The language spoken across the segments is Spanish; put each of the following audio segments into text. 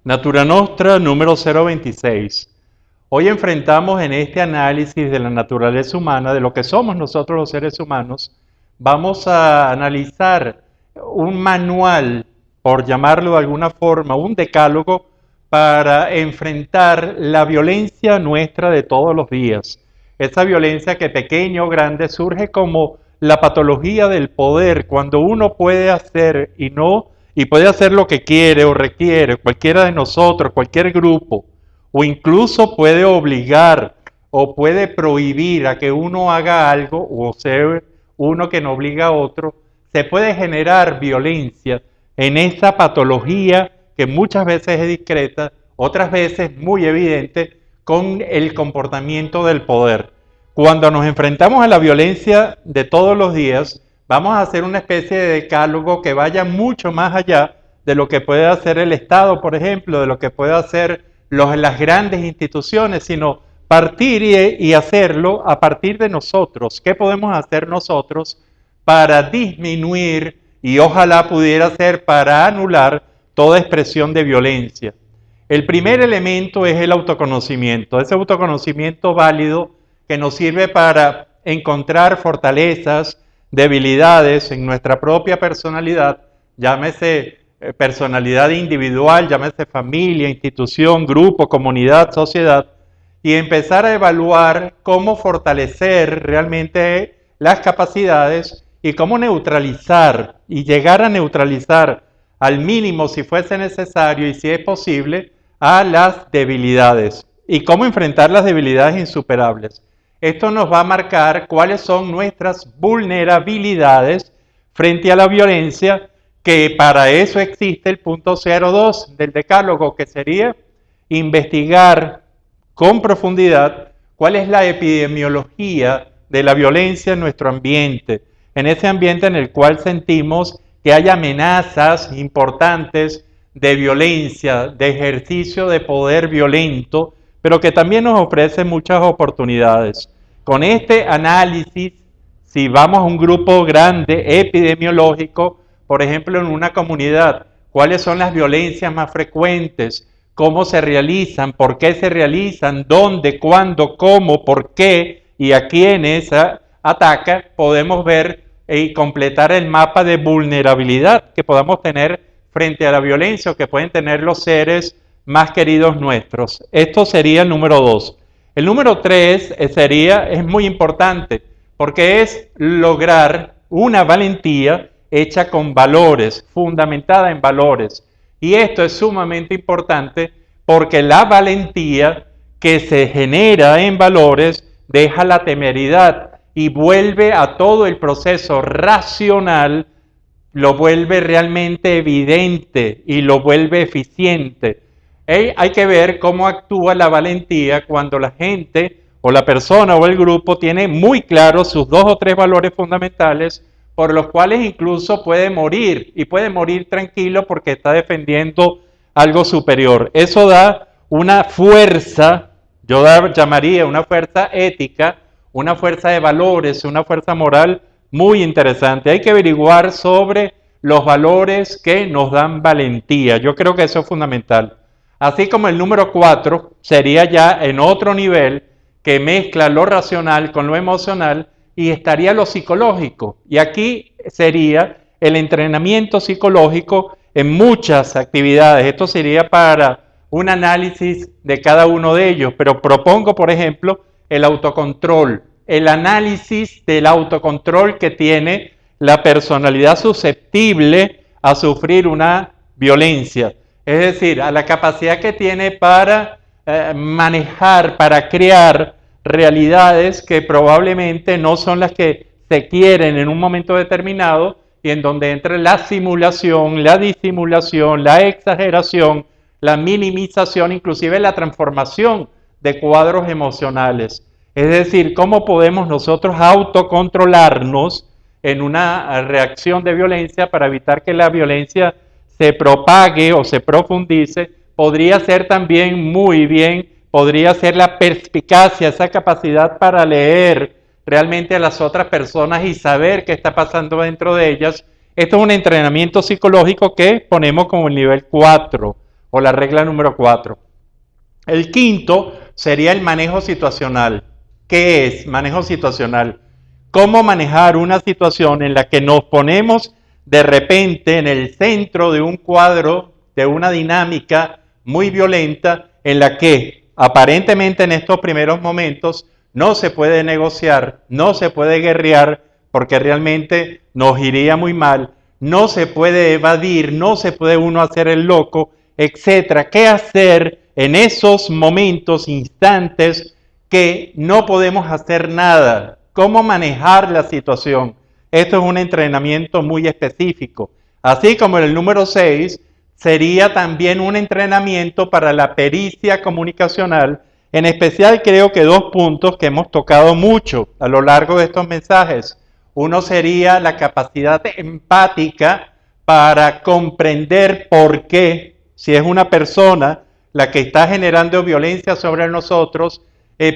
Natura Nostra número 026. Hoy enfrentamos en este análisis de la naturaleza humana, de lo que somos nosotros los seres humanos, vamos a analizar un manual, por llamarlo de alguna forma, un decálogo para enfrentar la violencia nuestra de todos los días. Esa violencia que pequeña o grande surge como la patología del poder, cuando uno puede hacer y puede hacer lo que quiere o requiere, cualquiera de nosotros, cualquier grupo, o incluso puede obligar o puede prohibir a que uno haga algo, o sea, uno que no obliga a otro, se puede generar violencia en esa patología que muchas veces es discreta, otras veces muy evidente, con el comportamiento del poder. Cuando nos enfrentamos a la violencia de todos los días, vamos a hacer una especie de decálogo que vaya mucho más allá de lo que puede hacer el Estado, por ejemplo, de lo que puede hacer las grandes instituciones, sino partir y hacerlo a partir de nosotros. ¿Qué podemos hacer nosotros para disminuir y ojalá pudiera ser para anular toda expresión de violencia? El primer elemento es el autoconocimiento, ese autoconocimiento válido que nos sirve para encontrar fortalezas, debilidades en nuestra propia personalidad, llámese personalidad individual, llámese familia, institución, grupo, comunidad, sociedad, y empezar a evaluar cómo fortalecer realmente las capacidades y cómo neutralizar y llegar a neutralizar al mínimo si fuese necesario y si es posible a las debilidades y cómo enfrentar las debilidades insuperables. Esto nos va a marcar cuáles son nuestras vulnerabilidades frente a la violencia, que para eso existe el punto 02 del decálogo, que sería investigar con profundidad cuál es la epidemiología de la violencia en nuestro ambiente, en ese ambiente en el cual sentimos que hay amenazas importantes de violencia, de ejercicio de poder violento, pero que también nos ofrece muchas oportunidades. Con este análisis, si vamos a un grupo grande epidemiológico, por ejemplo en una comunidad, cuáles son las violencias más frecuentes, cómo se realizan, por qué se realizan, dónde, cuándo, cómo, por qué y a quiénes ataca, podemos ver y completar el mapa de vulnerabilidad que podamos tener frente a la violencia o que pueden tener los seres más queridos nuestros. Esto sería el número 2. El número 3 es muy importante porque es lograr una valentía hecha con valores, fundamentada en valores. Y esto es sumamente importante porque la valentía que se genera en valores deja la temeridad y vuelve a todo el proceso racional, lo vuelve realmente evidente y lo vuelve eficiente. Hay que ver cómo actúa la valentía cuando la gente o la persona o el grupo tiene muy claros sus 2 o 3 valores fundamentales por los cuales incluso puede morir y puede morir tranquilo porque está defendiendo algo superior. Eso da una fuerza, yo llamaría una fuerza ética, una fuerza de valores, una fuerza moral muy interesante. Hay que averiguar sobre los valores que nos dan valentía. Yo creo que eso es fundamental. Así como el número 4 sería ya en otro nivel que mezcla lo racional con lo emocional y estaría lo psicológico. Y aquí sería el entrenamiento psicológico en muchas actividades. Esto sería para un análisis de cada uno de ellos, pero propongo, por ejemplo, el autocontrol, el análisis del autocontrol que tiene la personalidad susceptible a sufrir una violencia. Es decir, a la capacidad que tiene para manejar, para crear realidades que probablemente no son las que se quieren en un momento determinado y en donde entra la simulación, la disimulación, la exageración, la minimización, inclusive la transformación de cuadros emocionales. Es decir, cómo podemos nosotros autocontrolarnos en una reacción de violencia para evitar que la violencia se propague o se profundice. Podría ser también muy bien, podría ser la perspicacia, esa capacidad para leer realmente a las otras personas y saber qué está pasando dentro de ellas. Esto es un entrenamiento psicológico que ponemos como el nivel 4 o la regla número 4. El quinto sería el manejo situacional. ¿Qué es manejo situacional? Cómo manejar una situación en la que nos ponemos de repente en el centro de un cuadro, de una dinámica muy violenta, en la que aparentemente en estos primeros momentos no se puede negociar, no se puede guerrear, porque realmente nos iría muy mal, no se puede evadir, no se puede uno hacer el loco, etcétera. ¿Qué hacer en esos momentos, instantes, que no podemos hacer nada? ¿Cómo manejar la situación? Esto es un entrenamiento muy específico. Así como el número 6 sería también un entrenamiento para la pericia comunicacional. En especial creo que 2 puntos que hemos tocado mucho a lo largo de estos mensajes. Uno sería la capacidad empática para comprender por qué, si es una persona la que está generando violencia sobre nosotros,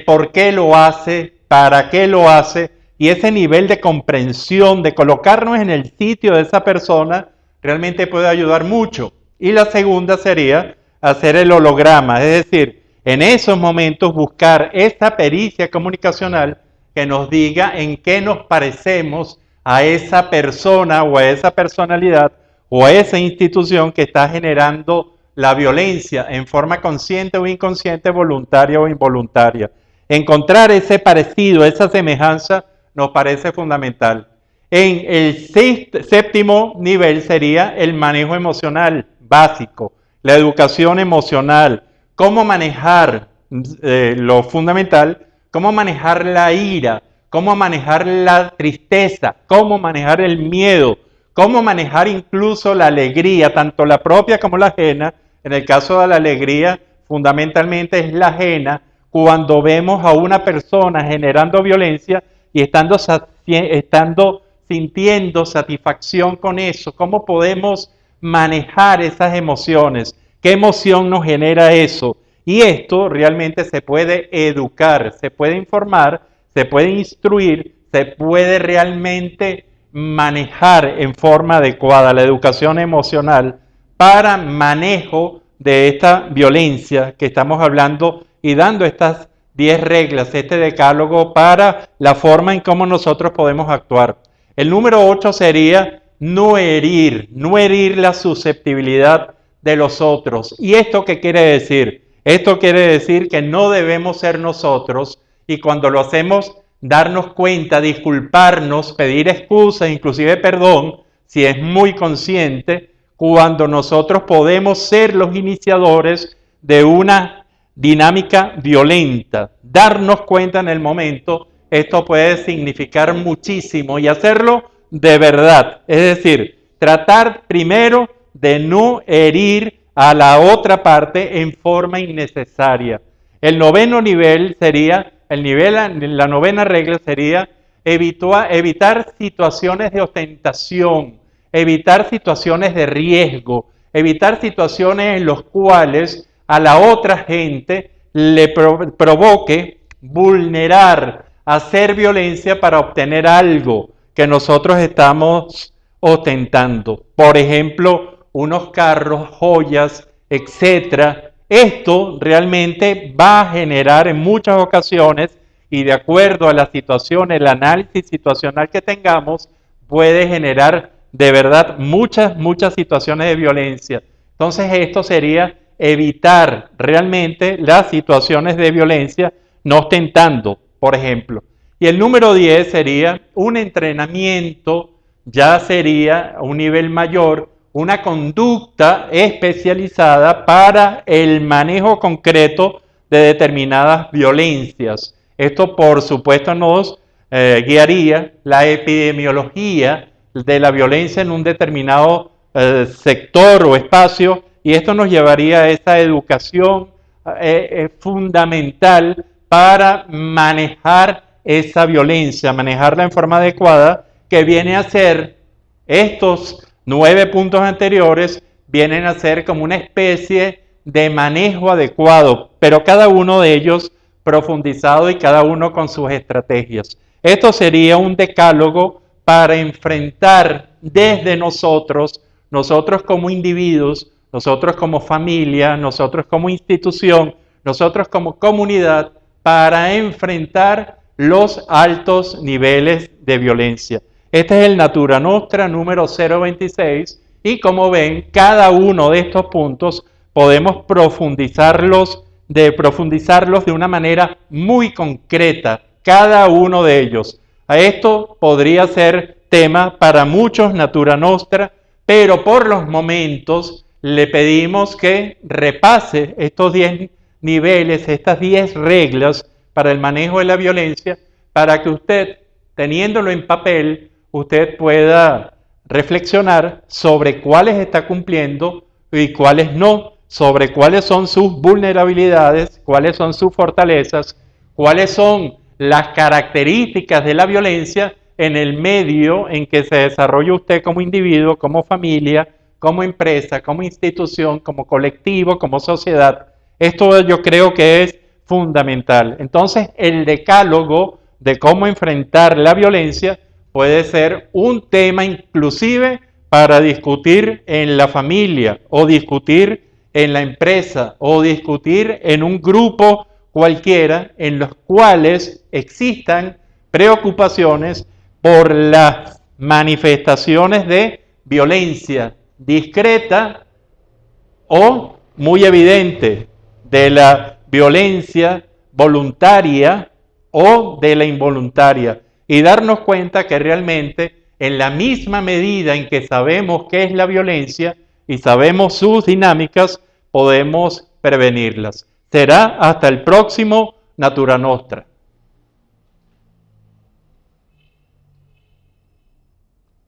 por qué lo hace, para qué lo hace, y ese nivel de comprensión, de colocarnos en el sitio de esa persona, realmente puede ayudar mucho. Y la segunda sería hacer el holograma, es decir, en esos momentos buscar esa pericia comunicacional que nos diga en qué nos parecemos a esa persona o a esa personalidad o a esa institución que está generando la violencia en forma consciente o inconsciente, voluntaria o involuntaria. Encontrar ese parecido, esa semejanza, nos parece fundamental. En el séptimo nivel sería el manejo emocional básico, la educación emocional, cómo manejar lo fundamental, cómo manejar la ira, cómo manejar la tristeza, cómo manejar el miedo, cómo manejar incluso la alegría, tanto la propia como la ajena. En el caso de la alegría, fundamentalmente es la ajena, cuando vemos a una persona generando violencia y estando sintiendo satisfacción con eso. ¿Cómo podemos manejar esas emociones? ¿Qué emoción nos genera eso? Y esto realmente se puede educar, se puede informar, se puede instruir, se puede realmente manejar en forma adecuada la educación emocional para manejo de esta violencia que estamos hablando y dando estas 10 reglas, este decálogo para la forma en cómo nosotros podemos actuar. El número 8 sería no herir la susceptibilidad de los otros. ¿Y esto qué quiere decir? Esto quiere decir que no debemos ser nosotros, y cuando lo hacemos, darnos cuenta, disculparnos, pedir excusas, inclusive perdón, si es muy consciente, cuando nosotros podemos ser los iniciadores de una dinámica violenta. Darnos cuenta en el momento, esto puede significar muchísimo, y hacerlo de verdad. Es decir, tratar primero de no herir a la otra parte en forma innecesaria. El noveno nivel sería, la novena regla sería evitar situaciones de ostentación, evitar situaciones de riesgo, evitar situaciones en las cuales a la otra gente le provoque vulnerar, hacer violencia para obtener algo que nosotros estamos ostentando. Por ejemplo, unos carros, joyas, etcétera. Esto realmente va a generar en muchas ocasiones, y de acuerdo a la situación, el análisis situacional que tengamos, puede generar de verdad muchas situaciones de violencia. Entonces esto sería evitar realmente las situaciones de violencia no ostentando, por ejemplo. Y el número 10 sería un entrenamiento, ya sería a un nivel mayor, una conducta especializada para el manejo concreto de determinadas violencias. Esto, por supuesto, nos guiaría la epidemiología de la violencia en un determinado sector o espacio, y esto nos llevaría a esa educación fundamental para manejar esa violencia, manejarla en forma adecuada, que viene a ser estos 9 puntos anteriores, vienen a ser como una especie de manejo adecuado, pero cada uno de ellos profundizado y cada uno con sus estrategias. Esto sería un decálogo para enfrentar desde nosotros como individuos, nosotros como familia, nosotros como institución, nosotros como comunidad, para enfrentar los altos niveles de violencia. Este es el Natura Nostra número 026 y como ven, cada uno de estos puntos podemos profundizarlos de una manera muy concreta, cada uno de ellos. A esto podría ser tema para muchos Natura Nostra, pero por los momentos le pedimos que repase estos 10 niveles, estas 10 reglas para el manejo de la violencia, para que usted, teniéndolo en papel, usted pueda reflexionar sobre cuáles está cumpliendo y cuáles no, sobre cuáles son sus vulnerabilidades, cuáles son sus fortalezas, cuáles son las características de la violencia en el medio en que se desarrolla usted como individuo, como familia, como empresa, como institución, como colectivo, como sociedad. Esto yo creo que es fundamental. Entonces, el decálogo de cómo enfrentar la violencia puede ser un tema inclusive para discutir en la familia o discutir en la empresa o discutir en un grupo cualquiera en los cuales existan preocupaciones por las manifestaciones de violencia discreta o muy evidente, de la violencia voluntaria o de la involuntaria, y darnos cuenta que realmente en la misma medida en que sabemos qué es la violencia y sabemos sus dinámicas, podemos prevenirlas. Será hasta el próximo Natura Nostra.